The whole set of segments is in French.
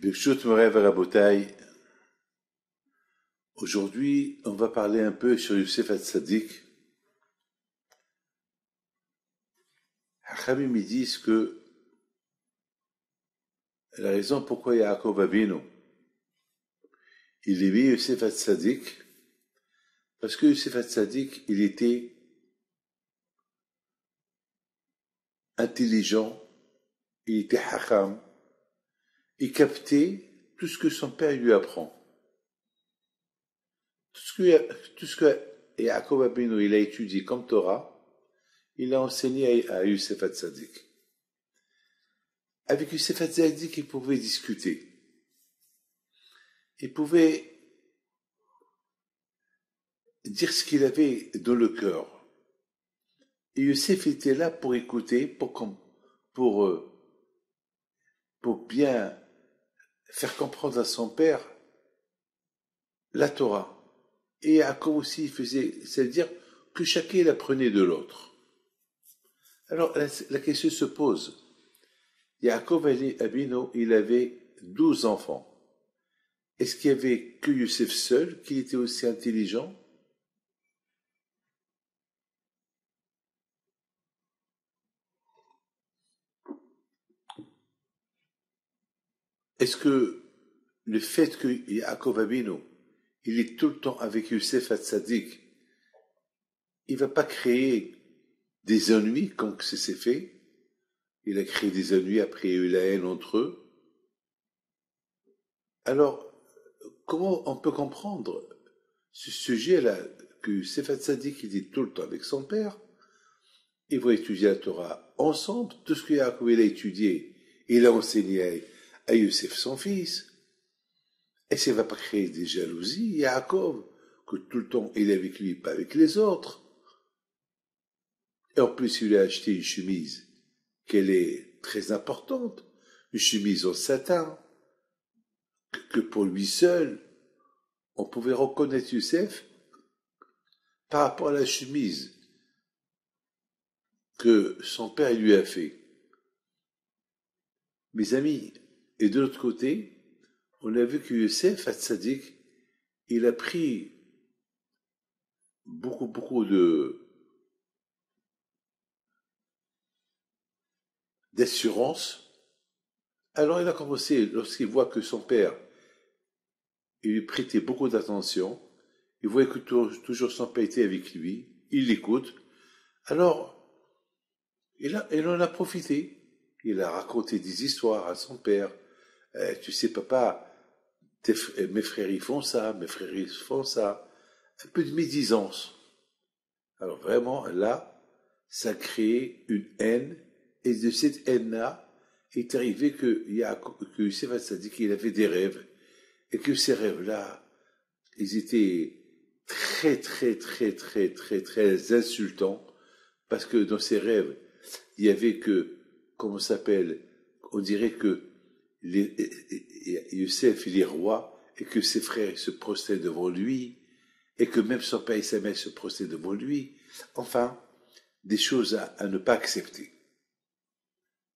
Birshut Moray Rabotai. Aujourd'hui, on va parler un peu sur Yosef Hatzadik. Hachamim me disent que la raison pourquoi Yaakov Avinu il aimait Yosef Hatzadik, parce que Yosef Hatzadik, il était intelligent, il était hacham, il captait tout ce que son père lui apprend. Tout ce que Yaakov Avinu il a étudié comme Torah, il a enseigné à Yosef Hatzadik. Avec Yosef Hatzadik, il pouvait discuter. Il pouvait dire ce qu'il avait dans le cœur. Et Yosef était là pour écouter, pour bien faire comprendre à son père la Torah. Et Yaakov aussi faisait, c'est-à-dire que chacun l'apprenait de l'autre. Alors la question se pose. Yaakov Avinu, il avait 12 enfants. Est-ce qu'il n'y avait que Yosef seul, qui était aussi intelligent? Est-ce que le fait que Yaakov Avinu, il est tout le temps avec Yosef Hatzadik, il ne va pas créer des ennuis comme ça s'est fait? Il a créé des ennuis, après il y a eu la haine entre eux. Alors, comment on peut comprendre ce sujet-là, que Yosef Hatzadik, il est tout le temps avec son père, ils vont étudier la Torah ensemble, tout ce que Yaakov il a étudié, il a enseigné à Yosef son fils. Et ça ne va pas créer des jalousies, Yaakov, que tout le temps il est avec lui, pas avec les autres. Et en plus, il lui a acheté une chemise qu'elle est très importante, une chemise en satin, que pour lui seul, on pouvait reconnaître Yosef par rapport à la chemise que son père lui a fait. Mes amis, et de l'autre côté, on a vu que Yosef Hatzadik, il a pris beaucoup d'assurance. Alors il a commencé, lorsqu'il voit que son père, il lui prêtait beaucoup d'attention, il voyait que toujours son père était avec lui, il l'écoute. Alors, il en a profité. Il a raconté des histoires à son père. Tu sais, papa, mes frères ils font ça, mes frères ils font ça. Un peu de médisance. Alors vraiment, là, ça a créé une haine, et de cette haine-là est arrivé que Yosef Hatzadik qu'il avait des rêves, et que ces rêves-là, ils étaient très insultants, parce que dans ces rêves, il y avait que, comment ça s'appelle, on dirait que Yosef il est roi, et que ses frères se prostraient devant lui, et que même son père et sa mère se prostraient devant lui. Enfin, des choses à ne pas accepter.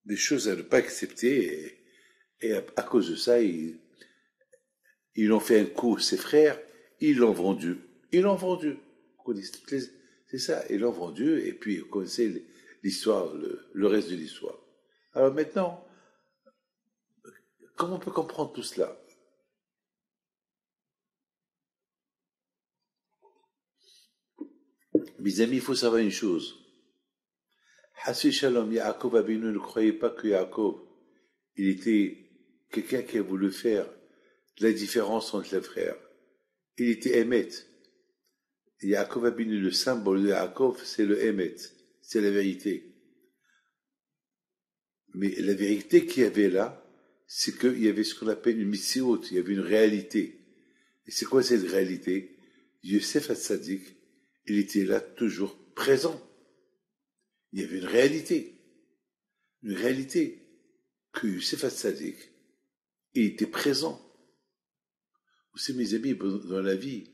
Des choses à ne pas accepter, et à cause de ça, ils ont fait un coup, ses frères, ils l'ont vendu. Ils l'ont vendu. C'est ça, ils l'ont vendu, et puis vous connaissez l'histoire, le reste de l'histoire. Alors maintenant, comment on peut comprendre tout cela? Mes amis, il faut savoir une chose. Hassi Shalom, Yaakov Avinu ne croyait pas que Yaakov, il était quelqu'un qui a voulu faire la différence entre les frères. Il était Emet. Yaakov Avinu, le symbole de Yaakov, c'est le Emet, c'est la vérité. Mais la vérité qu'il y avait là, c'est qu'il y avait ce qu'on appelle une mitzvot, il y avait une réalité. Et c'est quoi cette réalité? Yosef Hatzadik, il était là toujours présent. Il y avait une réalité que Yosef Hatzadik, il était présent. Vous savez, mes amis, dans la vie,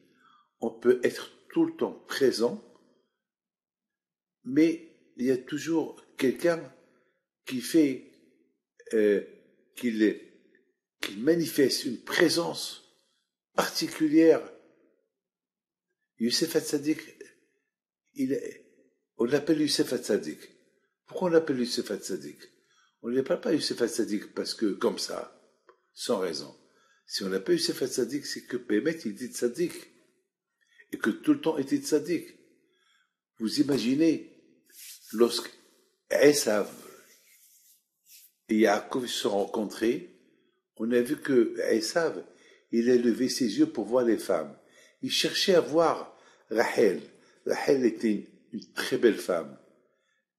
on peut être tout le temps présent, mais il y a toujours quelqu'un qui fait, qui qu'il manifeste une présence particulière. Youssef Hatzadik, on l'appelle Youssef Hatzadik. Pourquoi on l'appelle Youssef Hatzadik? On ne l'appelle pas Youssef Hatzadik parce que, comme ça, sans raison. Si on l'appelle Youssef Hatzadik, c'est que Bémet, il dit Tzadik. Et que tout le temps était Tzadik. Vous imaginez, lorsque Esav et Yaakov se sont rencontrés, on a vu que Esav, il a levé ses yeux pour voir les femmes. Il cherchait à voir Rachel. Rachel était une très belle femme.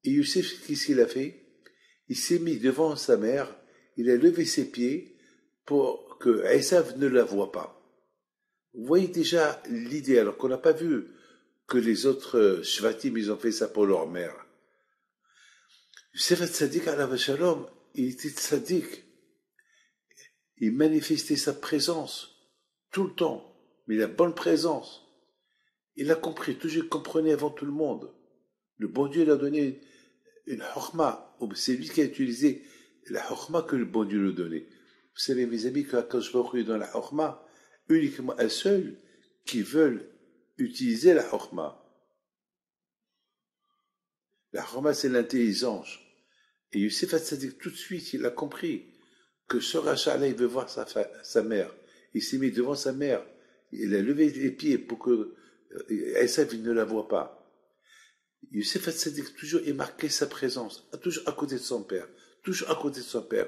Et Youssef, qu'est-ce qu'il a fait? Il s'est mis devant sa mère, il a levé ses pieds pour que Esav ne la voie pas. Vous voyez déjà l'idée, alors qu'on n'a pas vu que les autres Shvatim, ils ont fait ça pour leur mère. Youssef Hatzadik, alav shalom, il était tzaddik. Il manifestait sa présence tout le temps, mais la bonne présence. Il a compris, toujours il comprenait avant tout le monde. Le bon Dieu lui a donné une chorma. C'est lui qui a utilisé la chorma que le bon Dieu lui donnait. Vous savez, mes amis, que quand je vois dans la chorma, uniquement à ceux qui veulent utiliser la chorma. La chorma, c'est l'intelligence. Et Youssef Hatzadik, tout de suite, il a compris que ce rachat-là, il veut voir sa mère. Il s'est mis devant sa mère. Il a levé les pieds pour que Esav ne la voie pas. Youssef Hatzadik, toujours, il marquait sa présence, toujours à côté de son père. Toujours à côté de son père.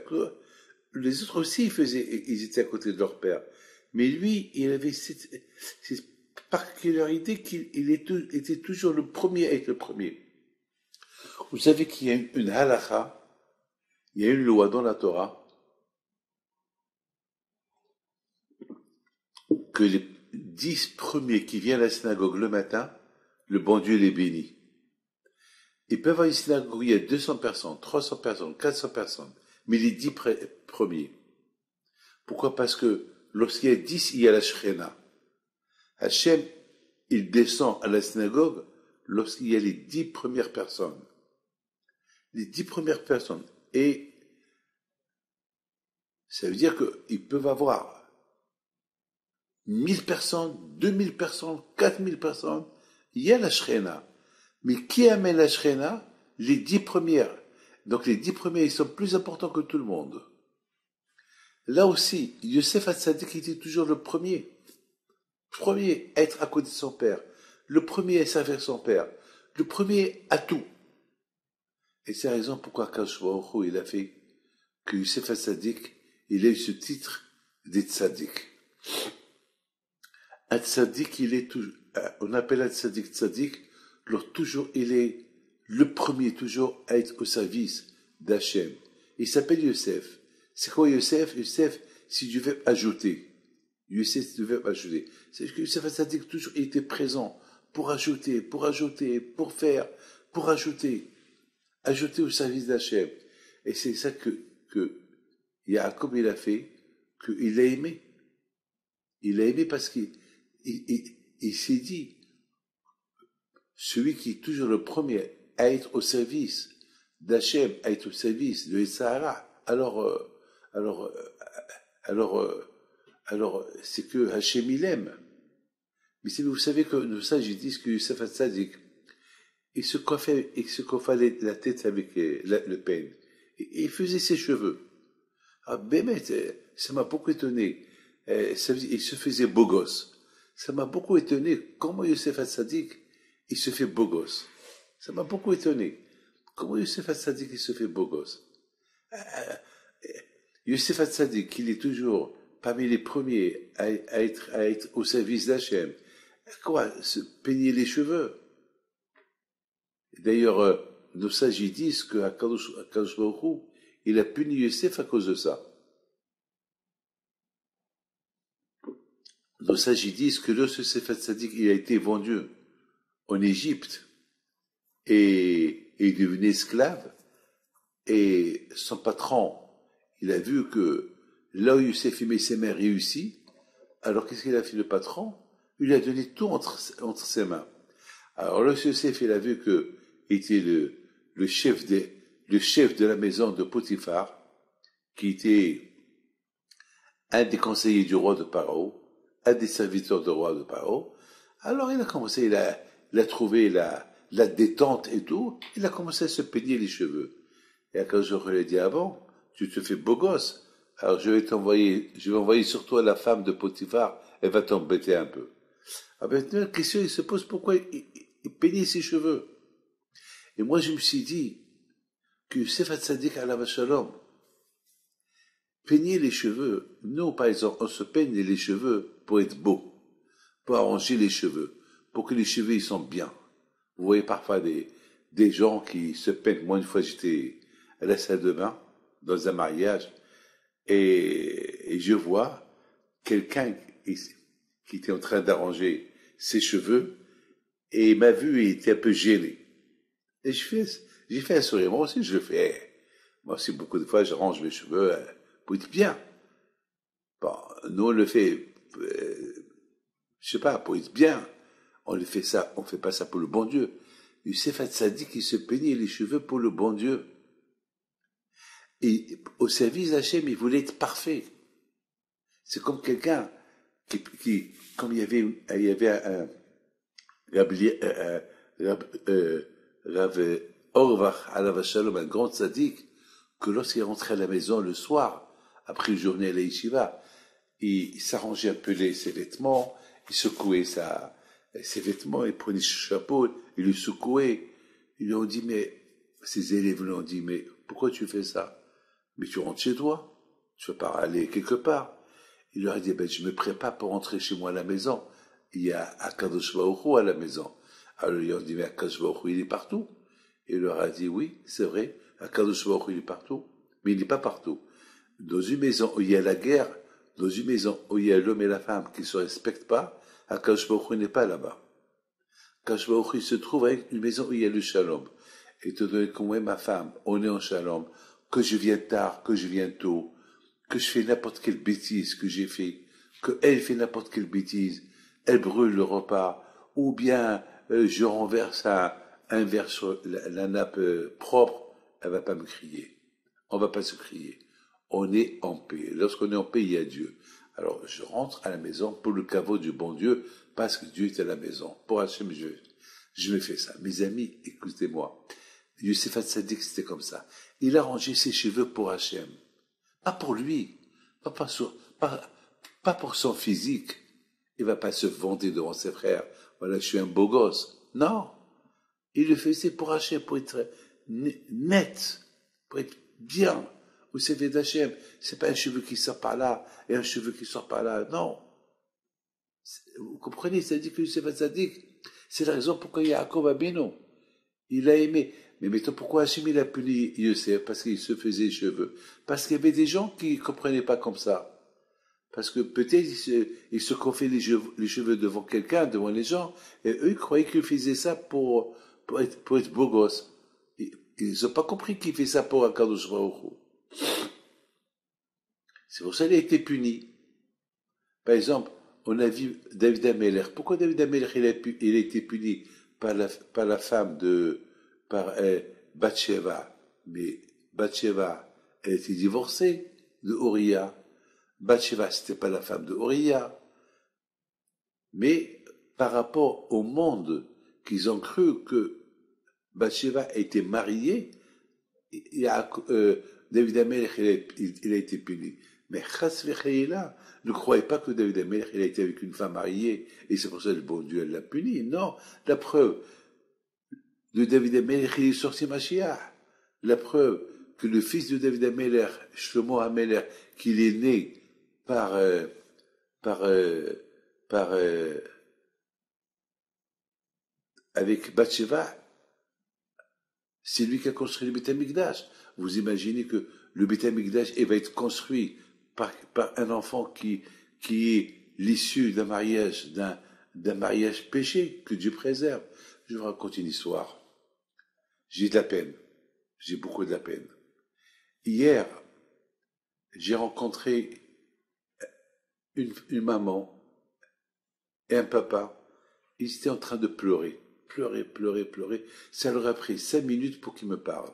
Les autres aussi, ils étaient à côté de leur père. Mais lui, il avait cette particularité qu'il était toujours le premier à être le premier. Vous savez qu'il y a une halakha, il y a une loi dans la Torah, que les 10 premiers qui viennent à la synagogue le matin, le bon Dieu les bénit. Ils peuvent avoir une synagogue où il y a 200 personnes, 300 personnes, 400 personnes, mais les 10 premiers. Pourquoi? Parce que lorsqu'il y a 10, il y a la Shekhinah. Hachem, il descend à la synagogue lorsqu'il y a les 10 premières personnes. Les 10 premières personnes. Et ça veut dire qu'ils peuvent avoir 1000 personnes, 2000 personnes, 4000 personnes. Il y a la Shekhinah. Mais qui amène la Shekhinah? Les 10 premières. Donc les 10 premiers, ils sont plus importants que tout le monde. Là aussi, Youssef Hatzadik était toujours le premier. Premier à être à côté de son père. Le premier à servir son père. Le premier à tout. Et c'est la raison pourquoi Akadosh Baruch Hu, il a fait que Youssef Hatzadik, il a eu ce titre des tzaddik. Un tzaddik, il est toujours, on appelle un tzaddik tzaddik, alors toujours, il est le premier, toujours à être au service d'Hachem. Il s'appelle Youssef. C'est quoi Youssef? Youssef, si je vais ajouter. Youssef, si je vais ajouter. C'est que Youssef Hatzadik, toujours, il était présent pour ajouter, pour faire, pour ajouter. Ajouter au service d'Hachem. Et c'est ça que Yaakov, il a fait, qu'il a aimé. Il a aimé parce qu'il s'est dit, celui qui est toujours le premier à être au service d'Hachem, à être au service de Sahara, alors c'est que Hachem il aime. Mais si vous savez que nous sages ils disent que Youssef Hatzadik, il se coiffait la tête avec le peigne. Et il faisait ses cheveux. Ah, Bémet, ça m'a beaucoup étonné. Il se faisait beau gosse. Ça m'a beaucoup étonné. Comment Youssef Hatzadik, il se fait beau gosse. Ça m'a beaucoup étonné. Comment Youssef Hatzadik, il se fait beau gosse. Youssef Hatzadik, il est toujours parmi les premiers à être au service d'Hachem. Quoi? Se peigner les cheveux. D'ailleurs, nos sages disent que Akadosh Baruch Hu, il a puni Youssef à cause de ça. Nos sages disent que lorsque Youssef Hatzadik, il a été vendu en Égypte et il est devenu esclave, et son patron, il a vu que là où Youssef aimait ses mains réussit, alors qu'est-ce qu'il a fait le patron? Il lui a donné tout entre ses mains. Alors lorsque Youssef, il a vu que il était le chef de la maison de Potiphar, qui était un des conseillers du roi de Paro, un des serviteurs du roi de Paro. Alors il a commencé, il a trouvé la détente et tout, il a commencé à se peigner les cheveux. Et quand je lui ai dit, ah bon, tu te fais beau gosse, alors je vais envoyer sur toi la femme de Potiphar, elle va t'embêter un peu. Ah ben, la question, il se pose pourquoi il peignait ses cheveux. Et moi, je me suis dit que Sefat Sadik Alav Shalom, peigner les cheveux, nous, par exemple, on se peigne les cheveux pour être beau, pour arranger les cheveux, pour que les cheveux, ils sont bien. Vous voyez parfois des gens qui se peignent. Moi, une fois, j'étais à la salle de bain, dans un mariage, et je vois quelqu'un qui était en train d'arranger ses cheveux, et il m'a vu et il était un peu gêné. Et j'ai fait un sourire. Moi aussi, je le fais. Moi aussi, beaucoup de fois, je range mes cheveux pour être bien. Bon, nous, on le fait, je sais pas, pour être bien. On le fait ça, on fait pas ça pour le bon Dieu. Youssef Hatzadik, il se peignait les cheveux pour le bon Dieu. Et au service d'Hachem, il voulait être parfait. C'est comme quelqu'un comme il y avait un Rav Orvach Alav Shalom, un grand tzaddik, que lorsqu'il rentrait à la maison le soir, après une journée à la yeshiva, il s'arrangeait un peu ses vêtements, il secouait ses vêtements, il prenait son chapeau, il le secouait. Ils lui ont dit, ses élèves lui ont dit, mais pourquoi tu fais ça? Mais tu rentres chez toi, tu vas pas aller quelque part. Il leur a dit, je me prépare pour rentrer chez moi à la maison. Il y a Akadosh Baruch Hu à la maison. Alors ils ont dit, mais Akadosh Baruch Hu, il est partout. Et il leur a dit, oui, c'est vrai, Akadosh Baruch Hu, il est partout, mais il n'est pas partout. Dans une maison où il y a la guerre, dans une maison où il y a l'homme et la femme qui ne se respectent pas, Akadosh Baruch Hu n'est pas là-bas. Akadosh Baruch Hu se trouve avec une maison où il y a le shalom. Et te donner comme moi, ma femme, on est en shalom, que je viens tard, que je viens tôt, que je fais n'importe quelle bêtise que j'ai fait, que elle fait n'importe quelle bêtise, elle brûle le repas, ou bien je renverse un verre sur la nappe propre, elle va pas me crier. On va pas se crier. On est en paix. Lorsqu'on est en paix, il y a Dieu. Alors je rentre à la maison pour le caveau du bon Dieu, parce que Dieu est à la maison. Pour Hachem, je me fais ça. Mes amis, écoutez-moi. Youssef Hatzadik, c'était comme ça. Il a rangé ses cheveux pour Hachem. Pas pour lui, pas pour son physique. Il va pas se vanter devant ses frères. Voilà, je suis un beau gosse. Non. Il le faisait pour Hachem, pour être net, pour être bien. Vous savez d'Hachem, c'est pas un cheveu qui sort par là et un cheveu qui sort par là. Non. Vous comprenez? C'est-à-dire que Youssef Hatzadik, c'est la raison pourquoi Yaakov Abino, il a aimé. Mais mettons, pourquoi Hachem il a puni Youssef? Parce qu'il se faisait les cheveux. Parce qu'il y avait des gens qui ne comprenaient pas comme ça. Parce que peut-être ils se confiaient les cheveux devant quelqu'un, devant les gens, et eux ils croyaient qu'ils faisaient ça pour être beau gosse. Ils n'ont pas compris qu'il fait ça pour Akadosh Baruch Hu. C'est pour ça qu'il a été puni. Par exemple, on a vu David Ameller. Pourquoi David Ameller il a été puni par la femme par Bathsheba? Mais Bathsheba, elle était divorcée de Uriah. Bathsheba, c'était pas la femme de Uriah. Mais par rapport au monde qu'ils ont cru que Bathsheba était mariée, David Ameller, il a été puni. Mais Chas v'Chaïla, ne croyez pas que David Ameller, il a été avec une femme mariée, et c'est pour ça que le bon Dieu l'a puni. Non, la preuve de David Ameller, il est sorti Mashiach. La preuve que le fils de David Ameller, Shlomo Ameller, qu'il est né avec Bathsheba, c'est lui qui a construit le Beth Amikdash. Vous imaginez que le Beth Amikdash va être construit par un enfant qui est l'issue d'un mariage péché, que Dieu préserve. Je vous raconte une histoire. J'ai de la peine. J'ai beaucoup de la peine. Hier, j'ai rencontré une maman et un papa. Ils étaient en train de pleurer. Pleurer. Ça leur a pris 5 minutes pour qu'ils me parlent.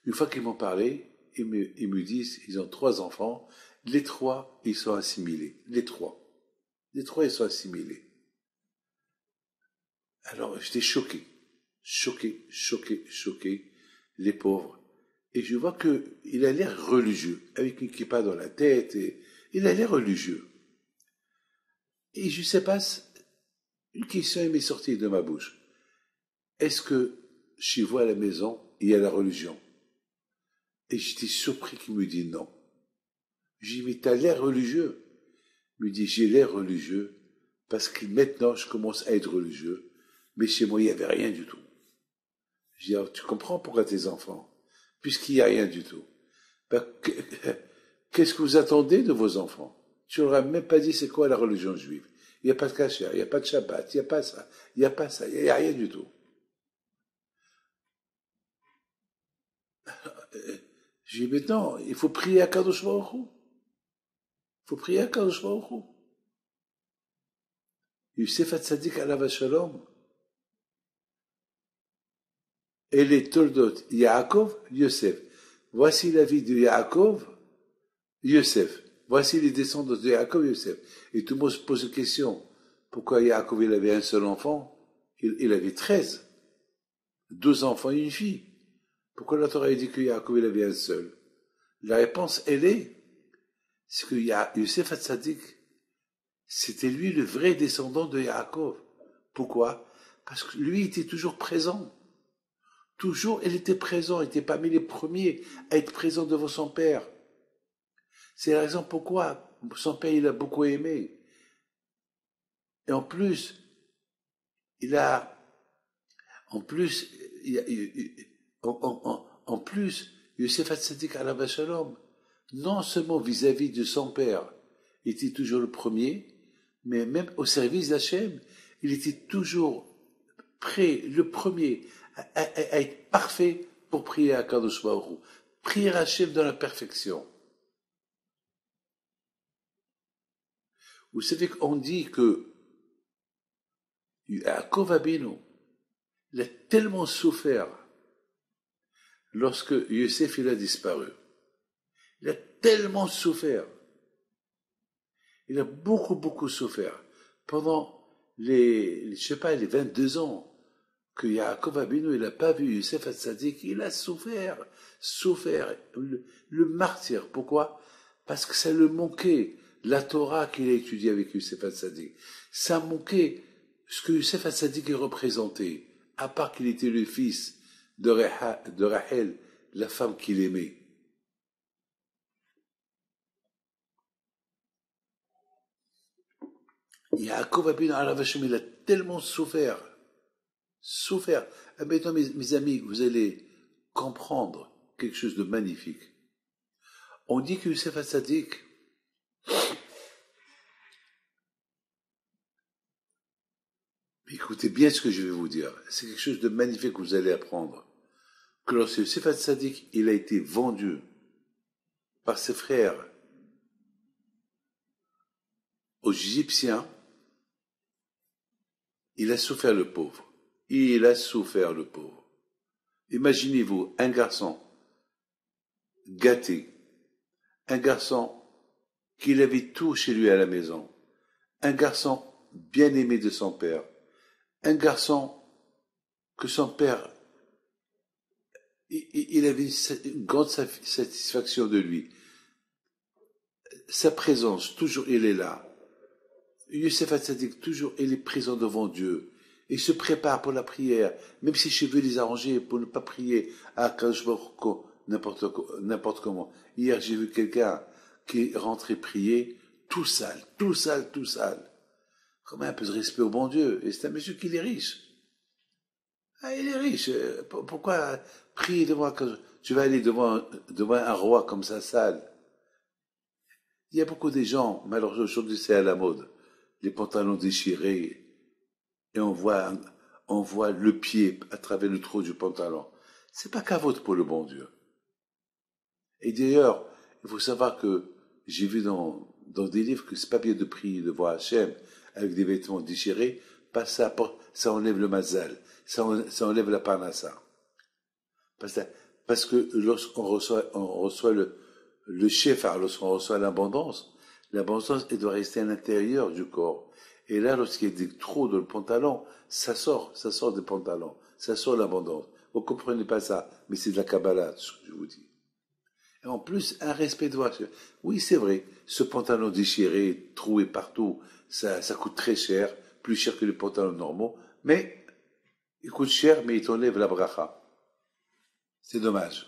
Une fois qu'ils m'ont parlé, ils me disent, ils ont 3 enfants, Les trois, ils sont assimilés. Les trois. Les trois, ils sont assimilés. Alors, j'étais choqué. Choqué, choqué, choqué. Les pauvres. Et je vois qu'il a l'air religieux, avec une kippa dans la tête, et il a l'air religieux. Et je sais pas, une question m'est sortie de ma bouche. Est-ce que chez vous à la maison, il y a la religion? Et j'étais surpris qu'il me dise non. J'ai dit, mais t'as l'air religieux. Il me dit, j'ai l'air religieux parce que maintenant je commence à être religieux, mais chez moi il n'y avait rien du tout. Je dis, alors, tu comprends pourquoi tes enfants? Puisqu'il n'y a rien du tout. Ben, qu'est-ce que vous attendez de vos enfants? Tu leur as même pas dit c'est quoi la religion juive. Il n'y a pas de kasher, il n'y a pas de Shabbat, il n'y a pas ça, il n'y a pas ça, il n'y a rien du tout. J'ai dit, maintenant, il faut prier à Kadosh Baruch Hu. Il faut prier à Kadosh Baruch Hu. Yosef Hatzadik alav shalom. Et les Toldot, Yaakov, Yosef. Voici la vie de Yaakov, Yosef. Voici les descendants de Yaakov, Yosef. Et tout le monde se pose la question. Pourquoi Yaakov, il avait un seul enfant? Il avait 13. 2 enfants et une fille. Pourquoi la Torah a dit que Yaakov, il avait un seul? La réponse, elle est, c'est que Yosef Hatzadik, c'était lui le vrai descendant de Yaakov. Pourquoi? Parce que lui était toujours présent. Toujours, il était présent, il était parmi les premiers à être présent devant son père. C'est la raison pourquoi son père, il a beaucoup aimé. Et en plus, en plus, en plus, Yosef Hatzadik alav shalom, non seulement vis-à-vis de son père, il était toujours le premier, mais même au service d'Hachem, il était toujours prêt, le premier, à être parfait pour prier à Kadosh Baruch Hu. Prier à Hachem dans la perfection. Vous savez qu'on dit que Yaakov Abinu, il a tellement souffert lorsque Yosef il a disparu. Il a tellement souffert. Il a beaucoup, beaucoup souffert. Pendant les 22 ans que Yaakov Abinu, il n'a pas vu Yosef Hatzadik, il a souffert, le martyr. Pourquoi? Parce que ça le manquait, la Torah qu'il a étudiée avec Yosef Hatzadik. Ça manquait ce que Yosef Hatzadik est représenté, à part qu'il était le fils de Rachel, la femme qu'il aimait. Yaakov Abinu alav shalom, il a tellement souffert. Maintenant, mes amis, vous allez comprendre quelque chose de magnifique. On dit que Yosef Hatzadik, écoutez bien ce que je vais vous dire, c'est quelque chose de magnifique que vous allez apprendre. Que lorsque Yosef Hatzadik, il a été vendu par ses frères aux Égyptiens, il a souffert le pauvre. Il a souffert le pauvre. Imaginez-vous un garçon gâté, un garçon qu'il avait tout chez lui à la maison, un garçon bien aimé de son père, un garçon que son père, il avait une grande satisfaction de lui. Sa présence, toujours il est là. Yosef Hatzadik, toujours il est présent devant Dieu. Il se prépare pour la prière, même si je veux les arranger pour ne pas prier à Kadosh Baruch Hu n'importe comment. Hier, j'ai vu quelqu'un qui est rentré prier, tout sale. Quand même un peu de respect au bon Dieu. Et c'est un monsieur qui est riche. Ah, il est riche. Pourquoi prier devant tu vas aller devant un roi comme ça, sale? Il y a beaucoup de gens, malheureusement aujourd'hui c'est à la mode, les pantalons déchirés, et on voit le pied à travers le trou du pantalon. C'est pas cavote pour le bon Dieu. Et d'ailleurs, il faut savoir que j'ai vu dans des livres que c'est pas bien de prier devant Hachem avec des vêtements déchirés, parce que ça enlève le mazal, ça enlève la parnassa. Parce que lorsqu'on reçoit le chef, lorsqu'on reçoit l'abondance, elle doit rester à l'intérieur du corps. Et là, lorsqu'il y a des trous dans le pantalon, ça sort des pantalons, ça sort l'abondance. Vous comprenez pas ça, mais c'est de la Kabbalah, ce que je vous dis. Et en plus, un respect de voix. Oui, c'est vrai, ce pantalon déchiré, troué partout, ça coûte très cher, plus cher que les pantalons normaux, mais il coûte cher, mais il t'enlève la bracha. C'est dommage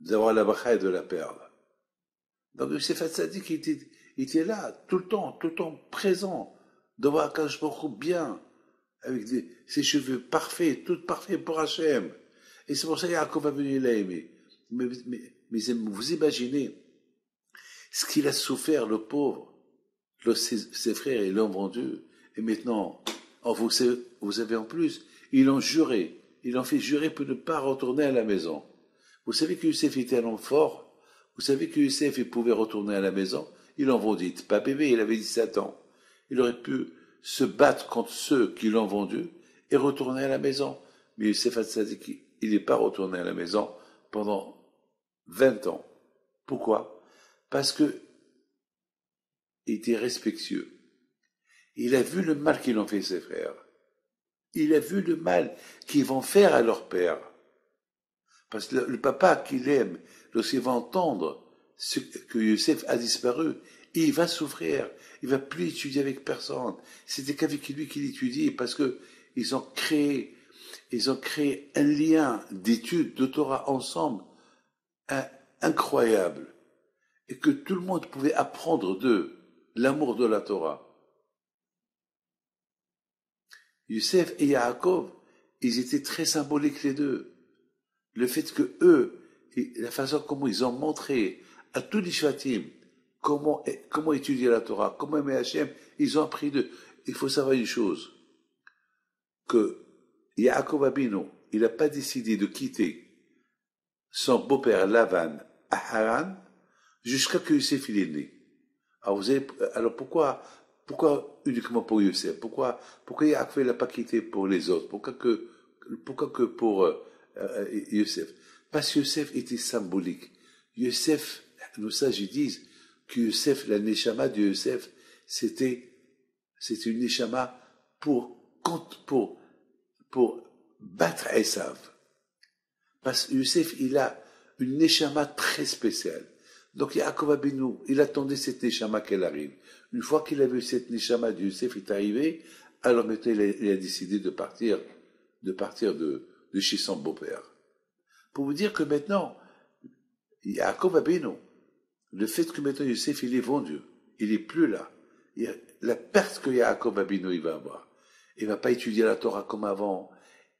d'avoir la bracha et de la perdre. Donc Youssef Hatzadik, il était là, tout le temps présent, devant Akadosh Baruch Hu bien, avec ses cheveux parfaits, tout parfait pour Hachem. Et c'est pour ça que Yaakov a venu l'a aimé. Mais vous imaginez ce qu'il a souffert, le pauvre, ses frères, ils l'ont vendu. Et maintenant, vous avez en plus, ils l'ont fait jurer pour ne pas retourner à la maison. Vous savez que Youssef était un homme fort. Vous savez que Youssef, il pouvait retourner à la maison. Ils l'ont vendu. Pas bébé, il avait 17 ans. Il aurait pu se battre contre ceux qui l'ont vendu et retourner à la maison. Mais Youssef Hatzadik, il n'est pas retourné à la maison pendant 20 ans. Pourquoi? Parce que il était respectueux. Il a vu le mal qu'ils ont fait ses frères. Il a vu le mal qu'ils vont faire à leur père. Parce que le papa qu'il aime, lorsqu'il va entendre que Youssef a disparu, il va souffrir. Il va plus étudier avec personne. C'était qu'avec lui qu'il étudie parce que ils ont créé un lien d'études de Torah ensemble incroyable. Et que tout le monde pouvait apprendre d'eux l'amour de la Torah. Youssef et Yaakov, ils étaient très symboliques les deux. Le fait que eux, et la façon comment ils ont montré à tous les Shvatim comment étudier la Torah, comment aimer Hachem, ils ont appris d'eux. Il faut savoir une chose, que Yaakov Abinu, il n'a pas décidé de quitter son beau-père Lavan à Haran jusqu'à que Youssef il est né. Alors pourquoi uniquement pour Youssef? Pourquoi Yaakov n'a pas quitté pour les autres? Pourquoi que pour Youssef? Parce que Youssef était symbolique. Youssef, nos sages disent que Youssef, la neshama de Youssef, c'était une neshama pour battre Esav. Parce que Youssef, il a une neshama très spéciale. Donc Yaakov Abinu, il attendait cette neshama qu'elle arrive. Une fois qu'il a vu cette neshama de Youssef est arrivée, alors maintenant il a décidé de partir de chez son beau-père. Pour vous dire que maintenant, Yaakov Abinu, le fait que maintenant Youssef il est vendu, il est plus là. La perte que Yaakov Abinu il va avoir, il va pas étudier la Torah comme avant.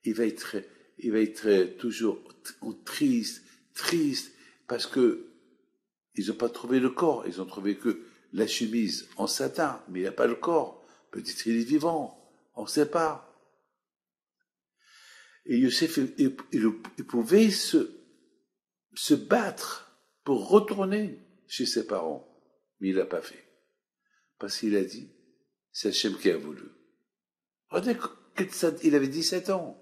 Il va être toujours triste, parce que ils n'ont pas trouvé le corps, ils ont trouvé que la chemise en satin, mais il n'y a pas le corps. Peut-être qu'il est vivant, on ne sait pas. Et Youssef, il pouvait se battre pour retourner chez ses parents, mais il l'a pas fait. Parce qu'il a dit, c'est Hachem qui a voulu. Regardez, il avait 17 ans.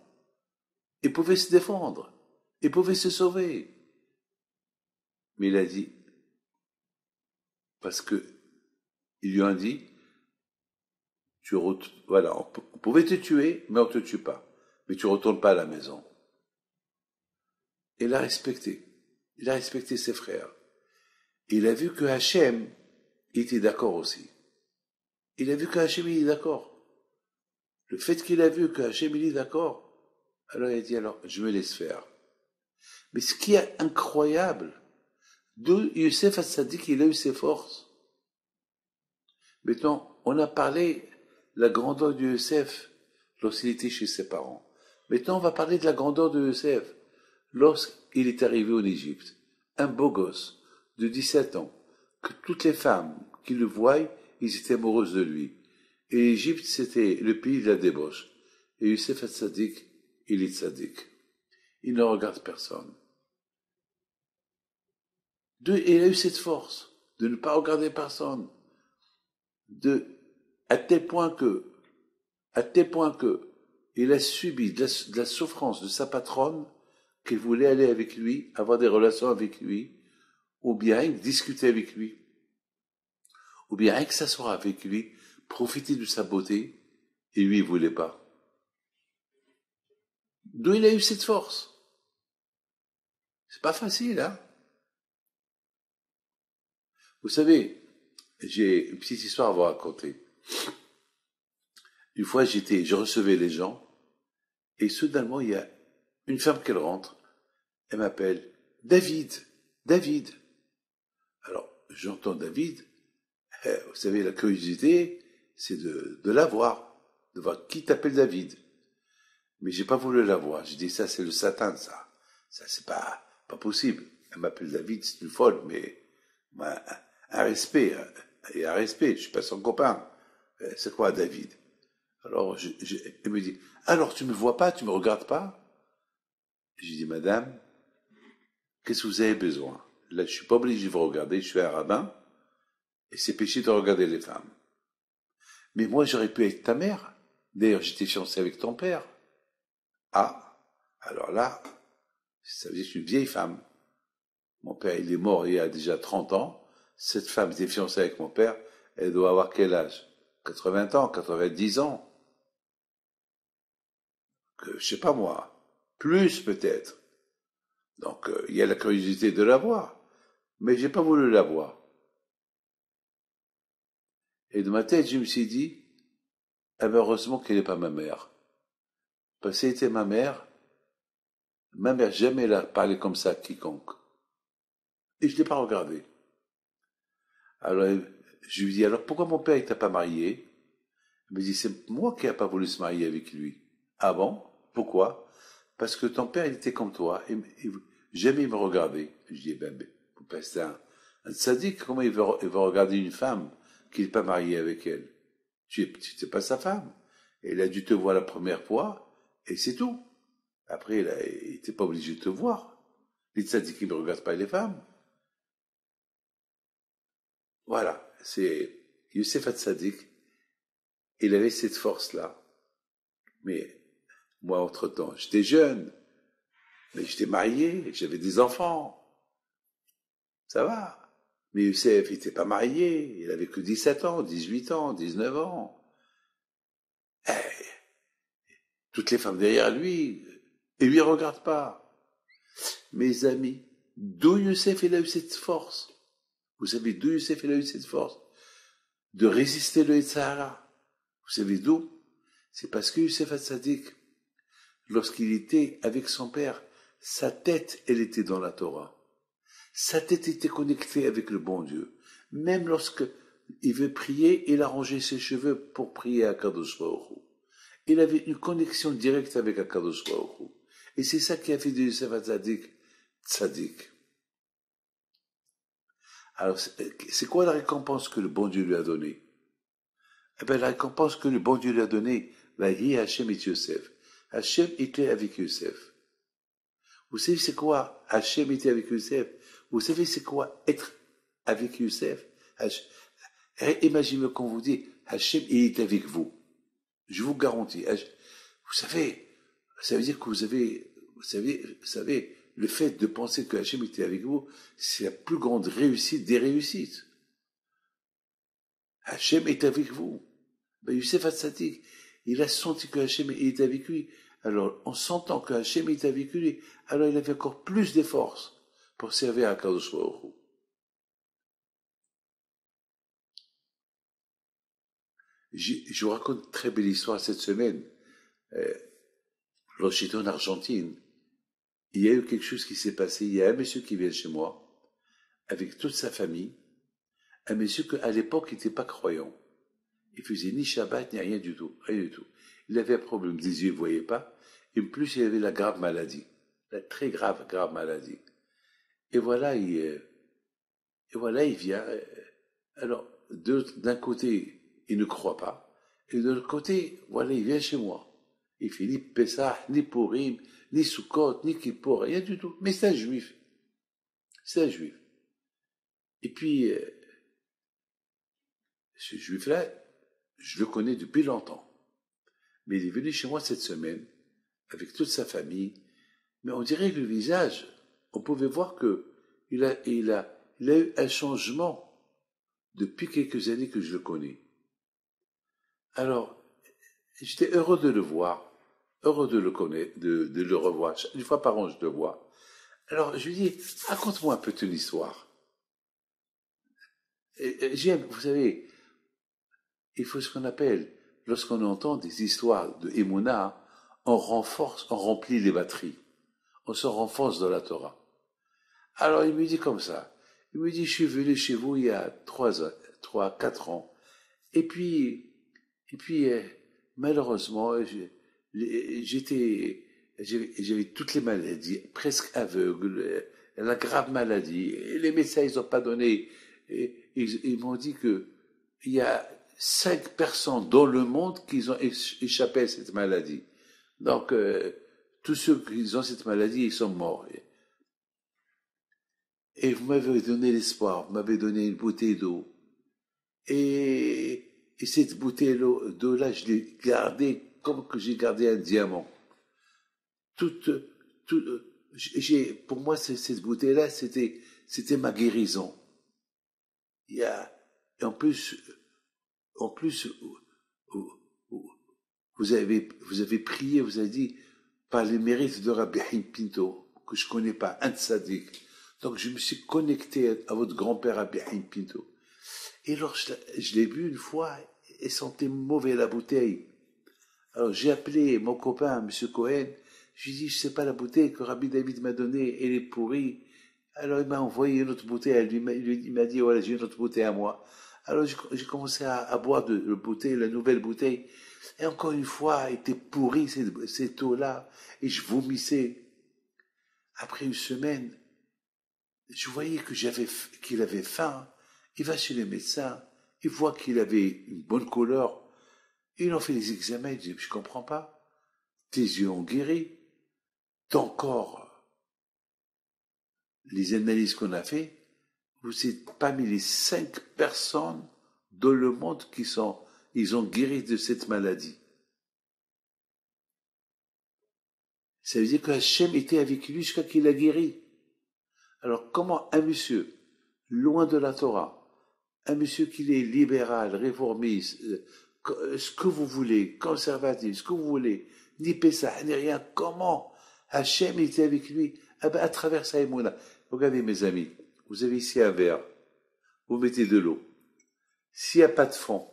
Il pouvait se défendre. Il pouvait se sauver. Mais il a dit, parce que ils lui ont dit, voilà, on pouvait te tuer, mais on ne te tue pas. Mais tu ne retournes pas à la maison. Et il a respecté. Il a respecté ses frères. Il a vu que Hachem était d'accord aussi. Il a vu que Hachem est d'accord. Le fait qu'il a vu que Hachem est d'accord, alors il a dit, alors, je me laisse faire. Mais ce qui est incroyable, de Youssef Hatzadik, il a eu ses forces. Maintenant, on a parlé de la grandeur de Youssef lorsqu'il était chez ses parents. Maintenant, on va parler de la grandeur de Youssef lorsqu'il est arrivé en Égypte. Un beau gosse de 17 ans, que toutes les femmes qui le voient, ils étaient amoureuses de lui. Et l'Égypte, c'était le pays de la débauche. Et Youssef Hatzadik, il est tzaddik. Il ne regarde personne. Il a eu cette force de ne pas regarder personne. À tel point que il a subi de la souffrance de sa patronne, qu'elle voulait aller avec lui, avoir des relations avec lui, ou bien discuter avec lui, ou bien que s'asseoir avec lui, profiter de sa beauté, et lui, il voulait pas. D'où il a eu cette force? C'est pas facile, hein? Vous savez, j'ai une petite histoire à vous raconter. Une fois, je recevais les gens, et soudainement, il y a une femme qui rentre. Elle m'appelle David, David. Alors, j'entends David. Vous savez, la curiosité, c'est de la voir, de voir qui t'appelle David. Mais j'ai pas voulu la voir. J'ai dit, ça, c'est le Satan, ça. Ça, c'est pas possible. Elle m'appelle David, c'est une folle, mais moi, un respect, et un respect. Je suis pas son copain. C'est quoi, David? Alors, elle me dit, alors, tu me vois pas, tu me regardes pas? J'ai dit, madame, qu'est-ce que vous avez besoin? Là, je suis pas obligé de vous regarder, je suis un rabbin, et c'est péché de regarder les femmes. Mais moi, j'aurais pu être ta mère. D'ailleurs, j'étais fiancé avec ton père. Ah, alors là, ça veut dire que je suis une vieille femme. Mon père, il est mort il y a déjà 30 ans. Cette femme était fiancée avec mon père. Elle doit avoir quel âge? 80 ans, 90 ans. Je sais pas moi. Plus peut-être. Donc, il y a la curiosité de la voir. Mais j'ai pas voulu la voir. Et de ma tête, je me suis dit, eh ben, heureusement qu'elle n'est pas ma mère. Parce que si elle était ma mère jamais elle a parlé comme ça à quiconque. Et je l'ai pas regardé. Alors, je lui dis, alors pourquoi mon père, il t'a pas marié? Il me dit, c'est moi qui n'ai pas voulu se marier avec lui. Ah bon? Pourquoi? Parce que ton père, il était comme toi. Jamais il me regardait. Je dis, mon père, c'est un sadique. Comment il va regarder une femme qui n'est pas mariée avec elle? Tu n'es pas sa femme. Elle a dû te voir la première fois, et c'est tout. Après, il n'était pas obligé de te voir. Les tzadikim ne regardent pas les femmes. Voilà, c'est Youssef Hatzadik. Il avait cette force-là. Mais moi, entre-temps, j'étais jeune, mais j'étais marié, j'avais des enfants. Ça va. Mais Youssef, il n'était pas marié, il avait que 17 ans, 18 ans, 19 ans. Eh, toutes les femmes derrière lui, et lui, il ne regarde pas. Mes amis, d'où Youssef il a eu cette force? Vous savez d'où Youssef il a eu cette force? De résister le Sahara. Vous savez d'où? C'est parce que Youssef Hatzadik, lorsqu'il était avec son père, sa tête, elle était dans la Torah. Sa tête était connectée avec le bon Dieu. Même lorsque il veut prier, il arrangeait ses cheveux pour prier à Kadosh Baruch Hu. Il avait une connexion directe avec Kadosh Baruch Hu. Et c'est ça qui a fait de Youssef Hatzadik Tzadik. Alors, c'est quoi la récompense que le bon Dieu lui a donnée? Eh bien, la récompense que le bon Dieu lui a donnée, Vahi Hachem et Yosef. Hachem était avec Yosef. Vous savez c'est quoi Hachem était avec Yosef? Vous savez c'est quoi être avec Yosef? Imaginez quand vous dites Hachem il est avec vous. Je vous garantis. Vous savez, ça veut dire que vous savez, le fait de penser que Hachem était avec vous, c'est la plus grande réussite des réussites. Hachem est avec vous. Ben, Youssef Hatzadik, il a senti que Hachem est avec lui. Alors, en sentant que Hachem est avec lui, alors il avait encore plus de force pour servir à Kadosh Baruch Hu. Je vous raconte une très belle histoire cette semaine. Lorsque j'étais en Argentine, il y a eu quelque chose qui s'est passé. Il y a un monsieur qui vient chez moi, avec toute sa famille, un monsieur qu'à l'époque n'était pas croyant. Il faisait ni Shabbat, ni rien du tout, rien du tout. Il avait un problème des yeux, il ne voyait pas. Et en plus, il avait la grave maladie. La très grave, grave maladie. Et voilà, il vient. Alors, d'un côté, il ne croit pas. Et de l'autre côté, voilà, il vient chez moi. Il fait ni Pessah, ni Purim, ni Sukkot, ni Kippour, rien du tout. Mais c'est un juif. C'est un juif. Et puis, ce juif-là, je le connais depuis longtemps. Mais il est venu chez moi cette semaine, avec toute sa famille. Mais on dirait que le visage, on pouvait voir que il il a eu un changement depuis quelques années que je le connais. Alors, j'étais heureux de le voir, heureux de le connaître, de le revoir. Une fois par an, je le vois. Alors, je lui dis, raconte-moi un peu ton histoire. J'aime, vous savez, il faut ce qu'on appelle, lorsqu'on entend des histoires de Emouna, on renforce, on remplit les batteries. On se renforce dans la Torah. Alors, il me dit comme ça. Il me dit, je suis venu chez vous il y a 4 ans. Et puis, malheureusement, j'avais toutes les maladies, presque aveugle, la grave maladie. Et les médecins, ils n'ont pas donné. Ils m'ont dit que il y a 5 personnes dans le monde qui ont échappé à cette maladie. Donc, tous ceux qui ont cette maladie, ils sont morts. Et vous m'avez donné l'espoir, vous m'avez donné une bouteille d'eau. Et cette bouteille d'eau-là, je l'ai gardée comme que j'ai gardé un diamant. Toute, pour moi, cette bouteille-là, c'était ma guérison. Il y a, et en plus, vous avez prié, vous avez dit, par les mérites de Rabbi Haïm Pinto, que je connais pas, un tzaddik. Donc, je me suis connecté à votre grand-père Rabbi Haïm Pinto. Et alors, je l'ai bu une fois, et sentait mauvais la bouteille. Alors, j'ai appelé mon copain, M. Cohen, je lui ai dit, je sais pas la bouteille que Rabbi David m'a donnée, elle est pourrie. Alors, il m'a envoyé une autre bouteille, il m'a dit, voilà, j'ai une autre bouteille à moi. Alors, j'ai commencé à boire de la bouteille, la nouvelle bouteille. Et encore une fois, elle était pourrie, cette eau-là, et je vomissais. Après une semaine, je voyais qu'il avait faim. Il va chez les médecins, il voit qu'il avait une bonne couleur. Il en fait des examens, il dit, je comprends pas. Tes yeux ont guéri. Ton corps, les analyses qu'on a fait, vous êtes parmi les 5 personnes dans le monde ils ont guéri de cette maladie. Ça veut dire que Hachem était avec lui jusqu'à qu'il a guéri. Alors, comment un monsieur, loin de la Torah, un monsieur qui est libéral, réformiste, ce que vous voulez, conservatif, ce que vous voulez, ni Pessah, ni rien, comment Hachem était avec lui? Ah ben, à travers sa émouna. Regardez mes amis, vous avez ici un verre, vous mettez de l'eau. S'il n'y a pas de fond,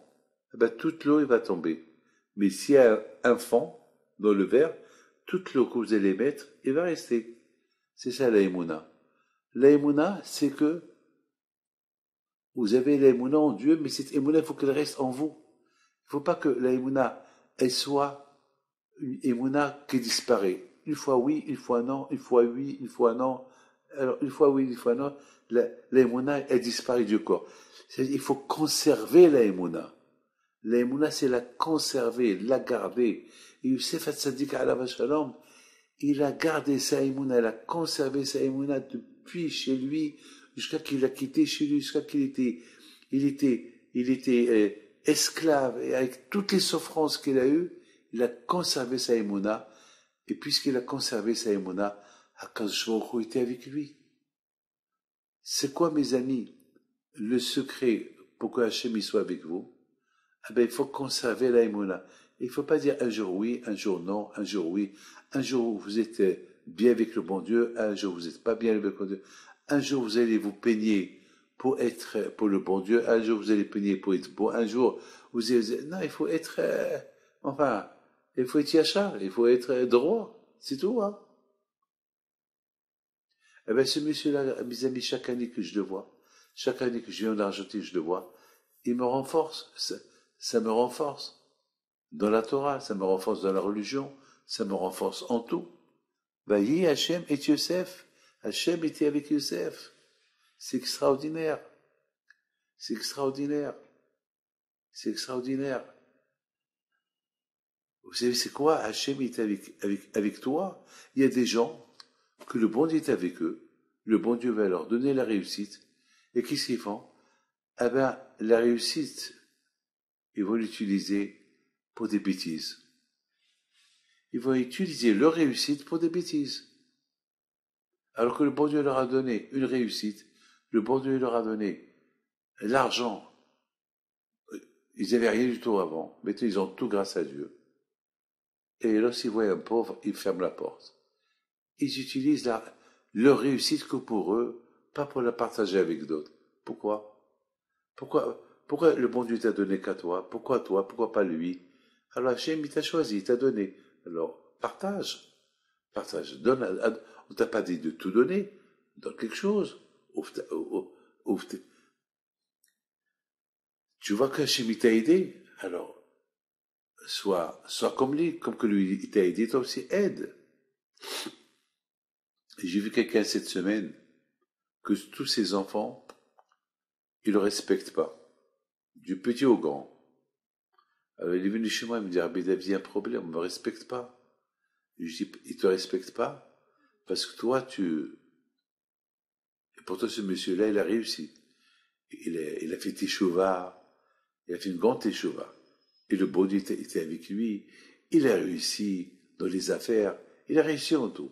ah ben, toute l'eau va tomber. Mais s'il y a un fond dans le verre, toute l'eau que vous allez mettre, elle va rester. C'est ça la émouna. La émouna, c'est que vous avez la émouna en Dieu, mais cette émouna, il faut qu'elle reste en vous. Il ne faut pas que la émouna, elle soit une émouna qui disparaît. Une fois oui, une fois non, une fois oui, une fois non. Alors, une fois oui, une fois non, la émouna, elle disparaît du corps. Il faut conserver la émouna. La émouna, c'est la conserver, la garder. Et Youssef Hatzadik Alav Shalom, il a gardé sa émouna, il a conservé sa émouna depuis chez lui, jusqu'à qu'il a quitté chez lui, jusqu'à qu'il était, il était esclave, et avec toutes les souffrances qu'il a eues, il a conservé sa émouna, et puisqu'il a conservé sa émouna, Akadosh Baruch Hu était avec lui. C'est quoi, mes amis, le secret pour que Hachem soit avec vous? Ah ben, il faut conserver la émouna. Il ne faut pas dire un jour oui, un jour non, un jour oui. Un jour vous êtes bien avec le bon Dieu, un jour vous n'êtes pas bien avec le bon Dieu. Un jour vous allez vous peigner pour le bon Dieu, un jour vous allez peigner pour être bon, un jour vous allez, non, il faut être, il faut être yachar, il faut être droit, c'est tout, hein. Eh ben, ce monsieur-là, mes amis, chaque année que je le vois, chaque année que je viens d'Argentine, je le vois, il me renforce, ça me renforce dans la Torah, ça me renforce dans la religion, ça me renforce en tout. Vaïe Hachem et Yosef. Hachem était avec Yosef. C'est extraordinaire. C'est extraordinaire. C'est extraordinaire. Vous savez, c'est quoi? Hachem est avec toi. Il y a des gens que le bon Dieu est avec eux. Le bon Dieu va leur donner la réussite. Et qu'est-ce qu'ils font? Eh ben, la réussite, ils vont l'utiliser pour des bêtises. Ils vont utiliser leur réussite pour des bêtises. Alors que le bon Dieu leur a donné une réussite, Le bon Dieu leur a donné l'argent. Ils n'avaient rien du tout avant. Maintenant, ils ont tout grâce à Dieu. Et lorsqu'ils voient un pauvre, ils ferment la porte. Ils utilisent leur réussite que pour eux, pas pour la partager avec d'autres. Pourquoi? Pourquoi le bon Dieu t'a donné qu'à toi? Pourquoi toi? Pourquoi pas lui? Alors Hachem, il t'a choisi, il t'a donné. Alors, partage. Partage. Donne on t'a pas dit de tout donner. Donne quelque chose. Tu vois qu'Hachem, il t'a aidé. Alors, sois comme lui, comme que lui, il t'a aidé, toi aussi, aide. Et j'ai vu quelqu'un cette semaine que tous ses enfants, ils le respectent pas. Du petit au grand. Alors, il est venu chez moi, il me dit, ah, ben, David, il y a un problème, on me respecte pas. Je dis, il te respecte pas parce que toi, et pourtant ce monsieur-là, il a réussi. Il a fait Teshuvah, il a fait une grande Teshuvah. Et le bon Dieu était avec lui. Il a réussi dans les affaires. Il a réussi en tout.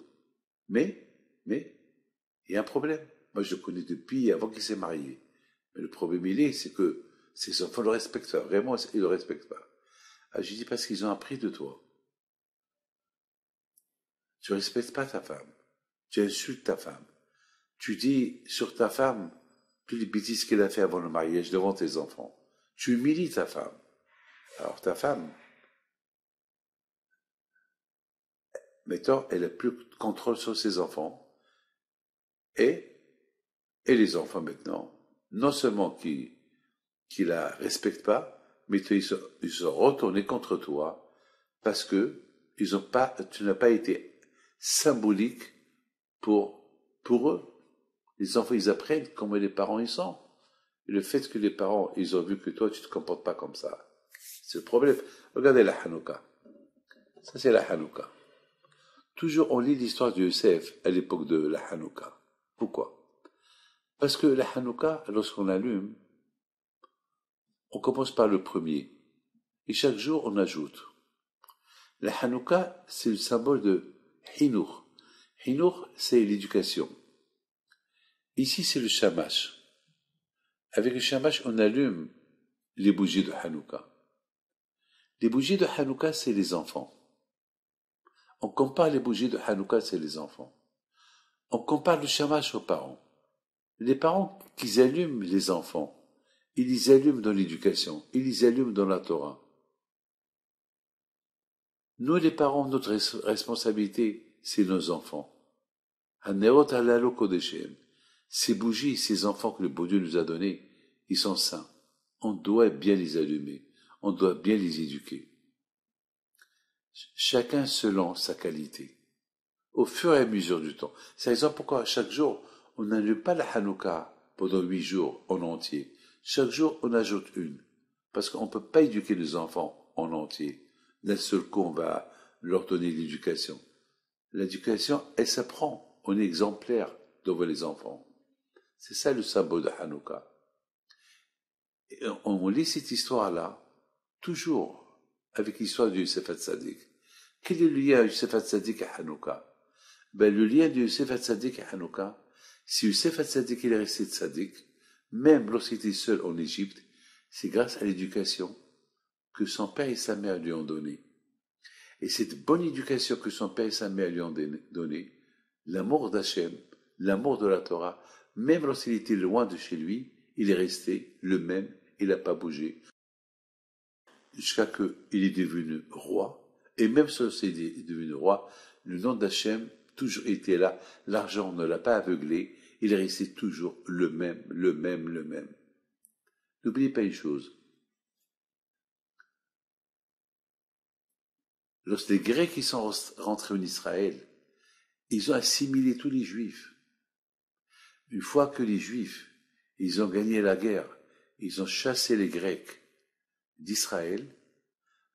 Mais, il y a un problème. Moi, je le connais depuis avant qu'il s'est marié. Mais le problème, c'est que ses enfants le respectent pas. Vraiment, ils le respectent pas. Ah, je dis parce qu'ils ont appris de toi. Tu respectes pas ta femme. Tu insultes ta femme. Tu dis sur ta femme toutes les bêtises qu'elle a fait avant le mariage devant tes enfants. Tu humilies ta femme. Alors ta femme, maintenant, elle a plus de contrôle sur ses enfants. Et les enfants maintenant, non seulement qui la respectent pas, mais ils sont retournés contre toi parce que tu n'as pas été symbolique pour eux. Les enfants, ils apprennent comment les parents ils sont. Et le fait que les parents, ils ont vu que toi, tu te comportes pas comme ça, c'est le problème. Regardez la Hanouka. Ça, c'est la Hanouka. Toujours, on lit l'histoire de Youssef à l'époque de la Hanouka. Pourquoi? Parce que la Hanouka, lorsqu'on allume, on commence par le premier. Et chaque jour, on ajoute. La Hanouka, c'est le symbole de Hinour. Hinour, c'est l'éducation. Ici, c'est le Shamash. Avec le Shamash, on allume les bougies de Hanouka. Les bougies de Hanouka, c'est les enfants. On compare les bougies de Hanouka, c'est les enfants. On compare le Shamash aux parents. Les parents qui allument les enfants, ils les allument dans l'éducation, ils les allument dans la Torah. Nous, les parents, notre responsabilité, c'est nos enfants. Ces bougies, ces enfants que le beau Dieu nous a donnés, ils sont saints. On doit bien les allumer. On doit bien les éduquer. Chacun selon sa qualité. Au fur et à mesure du temps. C'est la raison pourquoi chaque jour, on n'allume pas la Hanouka pendant 8 jours en entier. Chaque jour, on ajoute une. Parce qu'on ne peut pas éduquer les enfants en entier. D'un seul coup, on va leur donner l'éducation. L'éducation, elle s'apprend. On est exemplaire devant les enfants. C'est ça le symbole de Hanouka. Et on lit cette histoire-là, toujours, avec l'histoire de Youssef Hatzadik. Quel est le lien de Youssef Hatzadik à Hanouka? Ben, le lien de Youssef Hatzadik à Hanouka, si Youssef Hatzadik il est resté tzaddik, même lorsqu'il était seul en Égypte, c'est grâce à l'éducation que son père et sa mère lui ont donnée. Et cette bonne éducation que son père et sa mère lui ont donnée, l'amour d'Hachem, l'amour de la Torah, même lorsqu'il était loin de chez lui, il est resté le même, il n'a pas bougé. Jusqu'à qu'il est devenu roi. Et même lorsqu'il est devenu roi, le nom d'Hachem toujours était là. L'argent ne l'a pas aveuglé. Il est resté toujours le même. N'oubliez pas une chose. Lorsque les Grecs sont rentrés en Israël, ils ont assimilé tous les Juifs. Une fois que les Juifs, ils ont gagné la guerre, ils ont chassé les Grecs d'Israël,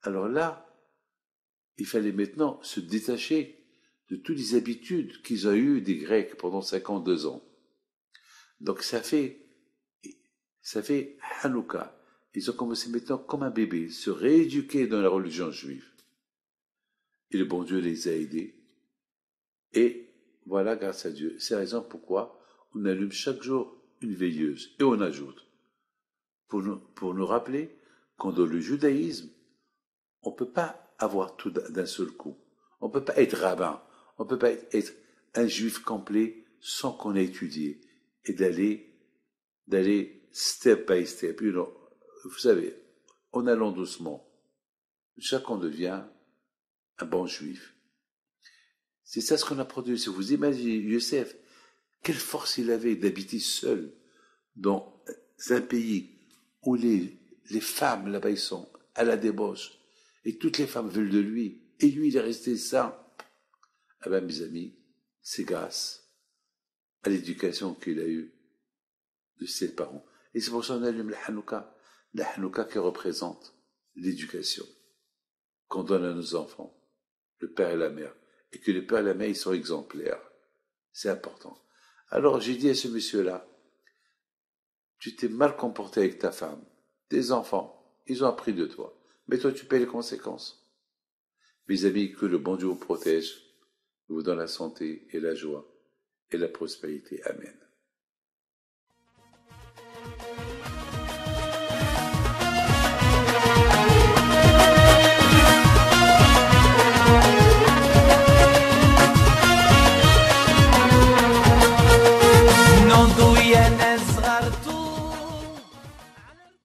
alors là, il fallait maintenant se détacher de toutes les habitudes qu'ils ont eues des Grecs pendant 52 ans. Donc ça fait Hanouka. Ils ont commencé maintenant comme un bébé, se rééduquer dans la religion juive. Et le bon Dieu les a aidés. Et voilà, grâce à Dieu. C'est la raison pourquoi on allume chaque jour une veilleuse. Et on ajoute, pour nous rappeler qu'en dans le judaïsme, on ne peut pas avoir tout d'un seul coup. On ne peut pas être rabbin. On ne peut pas être un juif complet sans qu'on ait étudié. Et d'aller step by step. Vous savez, en allant doucement, chacun devient un bon juif. C'est ça ce qu'on a produit. Si vous imaginez Youssef, quelle force il avait d'habiter seul dans un pays où les femmes là-bas ils sont à la débauche et toutes les femmes veulent de lui et lui il est resté sain. Ah ben mes amis, c'est grâce à l'éducation qu'il a eue de ses parents. Et c'est pour ça qu'on allume la Hanouka qui représente l'éducation qu'on donne à nos enfants, le père et la mère, et que le père et la mère ils sont exemplaires. C'est important. Alors j'ai dit à ce monsieur-là, tu t'es mal comporté avec ta femme, tes enfants, ils ont appris de toi, mais toi tu payes les conséquences. Mes amis, que le bon Dieu vous protège, vous donne la santé et la joie et la prospérité. Amen.